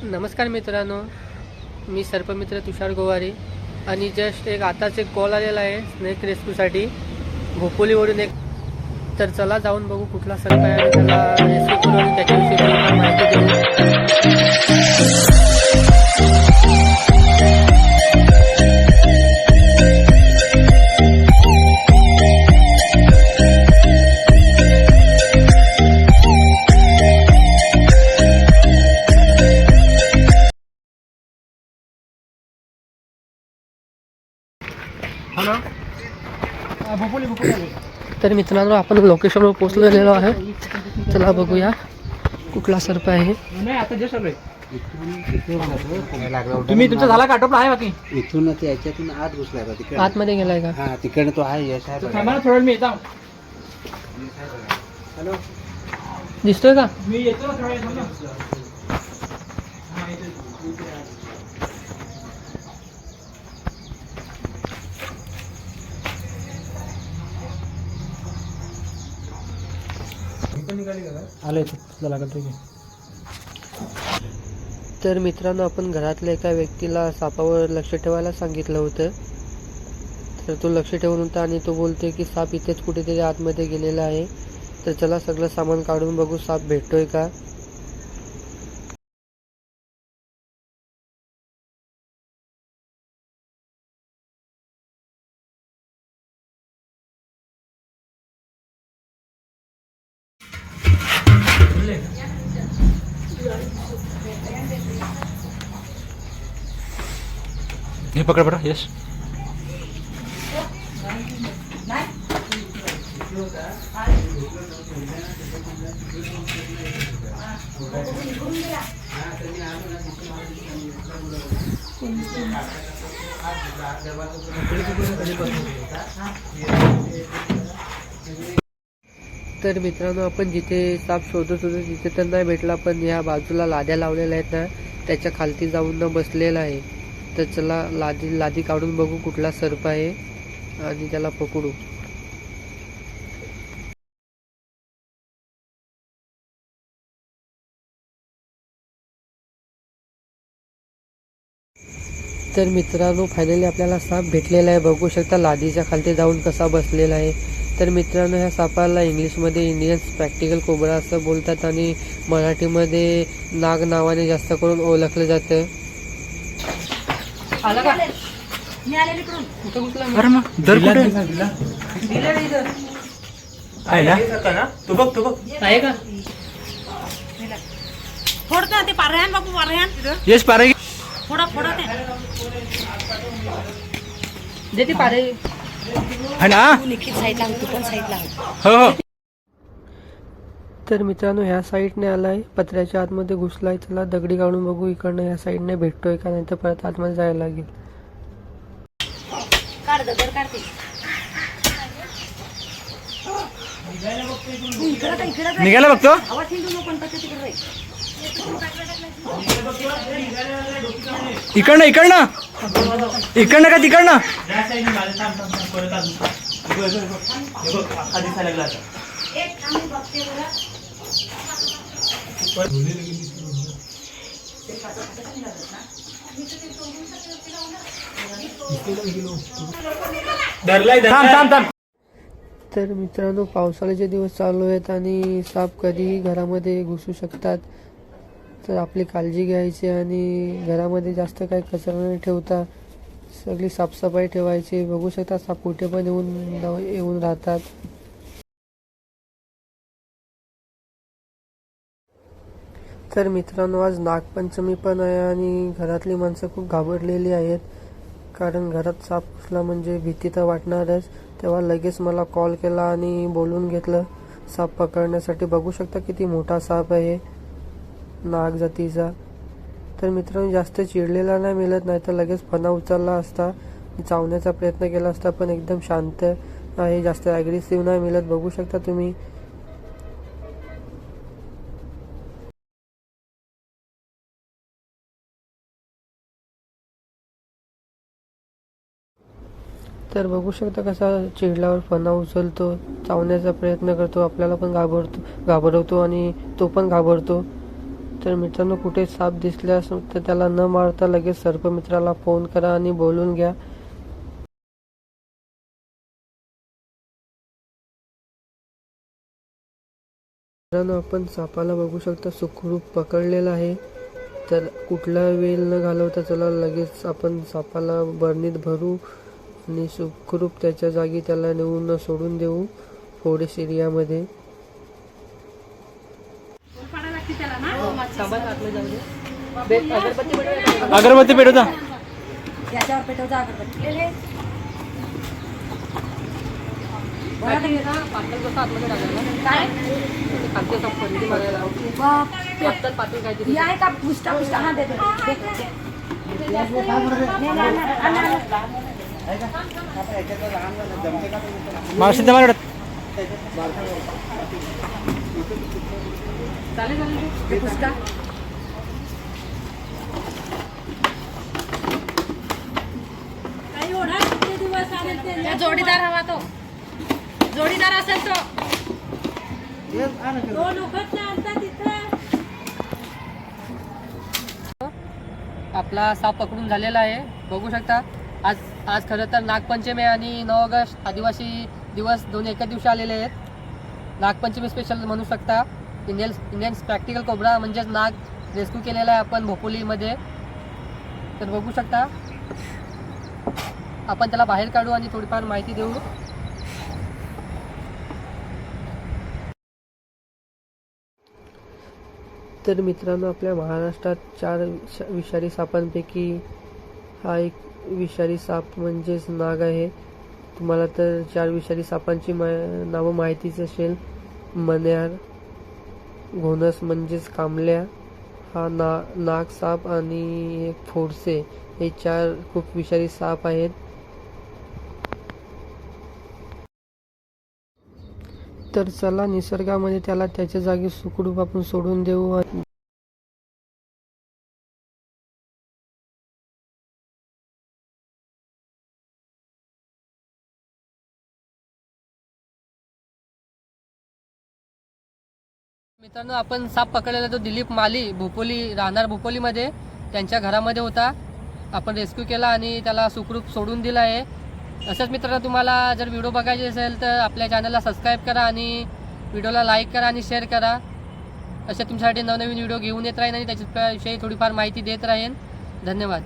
नमस्कार मित्रांनो, मी सर्पमित्र तुषार गोवारी आणि जस्ट एक आताच एक कॉल आलेला आहे स्नेक रेस्क्यूसाठी भोपोलीवरून एक. तर चला जाऊन बघू कुठला सर्प आहे आणि त्याला रेस्क्यू करू आणि त्याच्याविषयी माहिती देऊ. हॅलो भोपोली तर मित्रांनो, आपण लोकेशनवर पोहोचलेलो आहे. चला बघूया कुठला सर्प आहे. नाही आता जस्ट आलोय. तुम्ही तुमचा झाला का आटोपला आहे बाकी? इथून याच्यातून आत घुसलाय का तिकडे? आतमध्ये गेलाय का? हा तिकडे तो आहे यश आहे. थांबा ना थोडा वेळ, मी येतो. हॅलो दिसतोय का? मी येतो ना थोडा वेळ, थांब ना. आले चला का तुम्ही. तर मित्रांनो, आपण घरातल्या एका व्यक्तीला सापावर लक्ष ठेवायला सांगितलं होतं. तर तो लक्ष ठेवून होता आणि तो बोलतोय की साप इथेच कुठेतरी आतमध्ये गेलेला आहे. तर चला सगळं सामान काढून बघू साप भेटतोय का. हे पकड बरं यश. तर मित्रांनो, आपण जिथे साप शोधत होतो तिथे तर नाही भेटला, पण या बाजूला लाद्या लावलेल्या आहेत ना, त्याच्या खालती जाऊन न बसलेला आहे. तर चला लादी काढून बघू कुठला सर्प आहे आणि त्याला पकडू. तर मित्रांनो, फायनली आपल्याला साप भेटलेला आहे. बघू शकता लादीच्या खालती जाऊन कसा बसलेला आहे. तर मित्रांनो, ह्या सापाला इंग्लिशमध्ये इंडियन स्पॅक्टिकल कोबरा असं बोलतात आणि मराठीमध्ये नाग नावाने जास्त करून ओळखलं जातं. आला का? अरे मग दर कुठे आहे ना? तू बघ आहे का? फोडतो ते पारह्यान बापू पारह्यान यश पारे फोडा फोडा ते देते पारे है ना? तू निश्चित साईडला तू पण साईडला हो हो. तर मित्रांनो, ह्या साईडने आलाय, पत्र्याच्या आतमध्ये घुसलाय. चला दगडी काढून बघू इकडनं ह्या साईडने भेटतोय का, नाही तर परत आतमध्ये जायला लागेल. काढ दगड काढते निघायला बघतो. आवाज हिंदू नको पण तिकडे रे. इकडनं का तिकडनं? एक आम्ही बघते बघा. थांब. तर मित्रांनो, पावसाळ्याचे दिवस चालू आहेत आणि साप कधीही घरामध्ये घुसू शकतात. तर आपली काळजी घ्यायची आणि घरामध्ये जास्त काही कचरा नाही ठेवता सगळी साफसफाई ठेवायची. बघू शकता साप कुठे पण येऊन राहतात. तर मित्रांनो, आज नागपंचमी पण आहे आणि घरातली माणसं खूप घाबरलेली आहेत, कारण घरात साप घुसला म्हणजे भीती तर वाटणारच. तेव्हा लगेच मला कॉल केला आणि बोलून घेतलं साप पकडण्यासाठी. बघू शकता किती मोठा साप आहे, नाग जातीचा. तर मित्रांनो, जास्त चिडलेला नाही मिळत, नाही तर लगेच फणा उचलला असता, चावण्याचा प्रयत्न केला असता, पण एकदम शांत आहे, जास्त ॲग्रेसिव्ह नाही मिळत. बघू शकता तुम्ही. तर बघू शकता कसा चिडल्यावर फणा उचलतो, चावण्याचा प्रयत्न करतो, आपल्याला पण घाबरवतो आणि तो पण घाबरतो. तर मित्रांनो, कुठे साप दिसल्यास तर त्याला न मारता लगेच सर्पमित्राला फोन करा आणि बोलून घ्या. मित्रांनो, आपण सापाला बघू शकता सुखरूप पकडलेला आहे. तर कुठला वेळ न घालवता चला लगेच आपण सापाला बरणीत भरू आणि सुखरूप त्याच्या जागी त्याला नेऊन सोडून देऊ फॉरेस्ट एरियामध्ये. अगरबत्ती पेटवता. याच्यावर पेटवता अगरबत्ती. काय आहे का पुष्टा पुष्टा हा देते. मावशी तुम्हाला पुष्टा जोडीदार हवा तो. जोडीदार असेल तो. आपला साप पकडून झालेला आहे. बघू शकता आज खरं तर नागपंचमी आणि 9 ऑगस्ट आदिवासी दिवस दोन एकाच दिवशी आलेले आहेत. नागपंचमी स्पेशल म्हणू शकता. इंडियन प्रॅक्टिकल कोबरा म्हणजेच नाग रेस्क्यू केलेला आहे आपण भोपोलीमध्ये. तर बघू शकता आपण त्याला बाहेर काढू आणि थोडीफार माहिती देऊ. तर मित्रांनो, आपल्या महाराष्ट्रात 4 विषारी सापांपैकी हा एक विषारी साप म्हणजेच नाग आहे. तुम्हाला तर 4 विषारी सापांची नावं माहितीच असेल. मण्यार, घोणस म्हणजेच कामल्या, हा नाग साप आणि एक फोडसे, हे 4 खूप विषारी साप आहेत. तर चला निसर्गामध्ये त्याला त्याच्या जागी सुखरूप आपण सोडून देऊ. मित्रांनो, आपण साप पकडलेला तो दिलीप माली भोपोली, राहणार भोपोलीमध्ये, त्यांच्या घरामध्ये होता. आपण रेस्क्यू केला आणि त्याला सुखरूप सोडून दिला आहे. असंच मित्रांनो, तुम्हाला जर व्हिडिओ बघायचे असेल तर आपल्या चॅनलला सबस्क्राईब करा आणि व्हिडिओला लाईक करा आणि शेअर करा. असे तुमच्यासाठी नवनवीन व्हिडिओ घेऊन येत राहीन आणि त्याच्याविषयी थोडीफार माहिती देत राहीन. धन्यवाद.